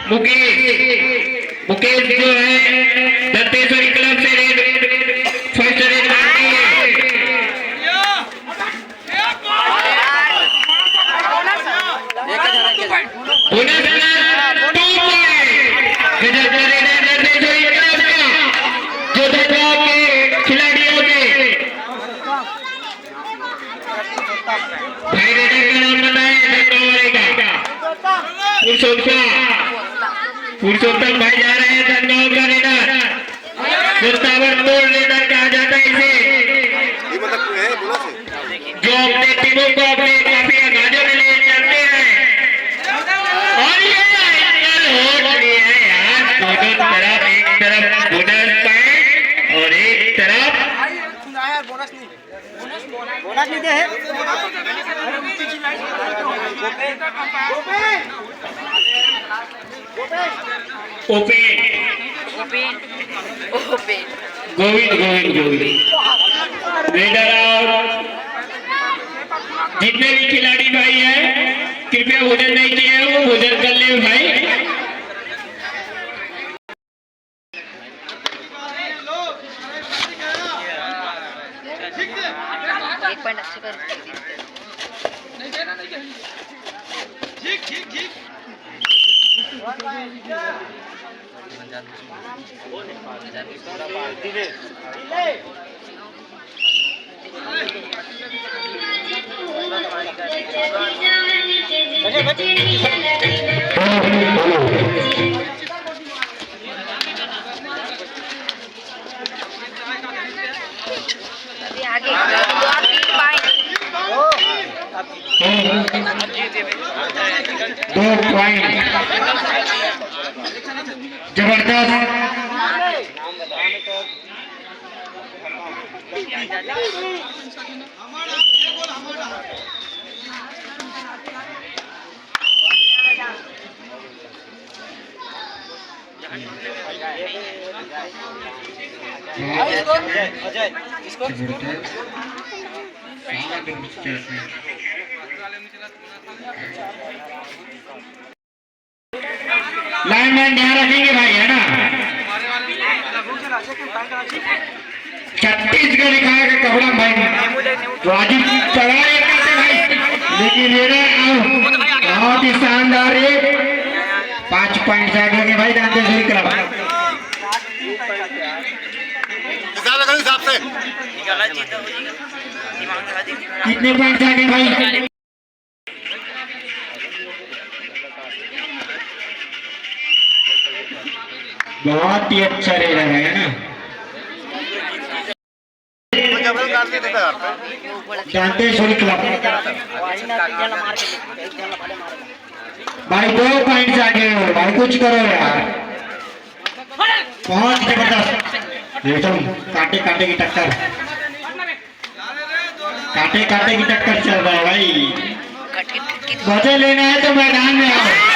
मुकेश जो है दत्तेश्वरी क्लब से फर्स्ट रेड मारती है। खिलाड़ियों के भाई रेडर का नाम बताए पुरुषोत्तम भाई जा रहे हैं धनगांव का रेडर ताबड़तोड़ रेडर कहा जाता है इसे, जो अपने टीमों को अपने काफी आगाजों में ले जाते हैं। और ये होट लिए है यार, दोनों तरफ, एक तरफ बोनस पॉइंट और एक तरफ बोनस नहीं दे है। गोविंद रेडर और जितने भी खिलाड़ी भाई हैं कृपया भोजन नहीं किए वो भोजन कर ले भाई। एक पॉइंट अच्छे कर आगे दो पॉइंट जबरदस्त। लाइन ध्यान रखेंगे भाई, है ना। छत्तीसगढ़ लिखा है कपड़ा भाई राजीव चढ़ाए भाई, लेकिन ये बहुत ही शानदार 5 पॉइंट से आगे भाई दांतेश्वरी क्लब। कितने पॉइंट से आगे भाई? बहुत ही अच्छा रेडर है ना दांतेश्वरी क्लब भाई। 2 पॉइंट से आगे हो भाई, कुछ करो यार। बहुत जबरदस्त एकदम काटे की टक्कर, काटे की टक्कर चल रहा है भाई। मजे लेना है तो मैदान में आओ।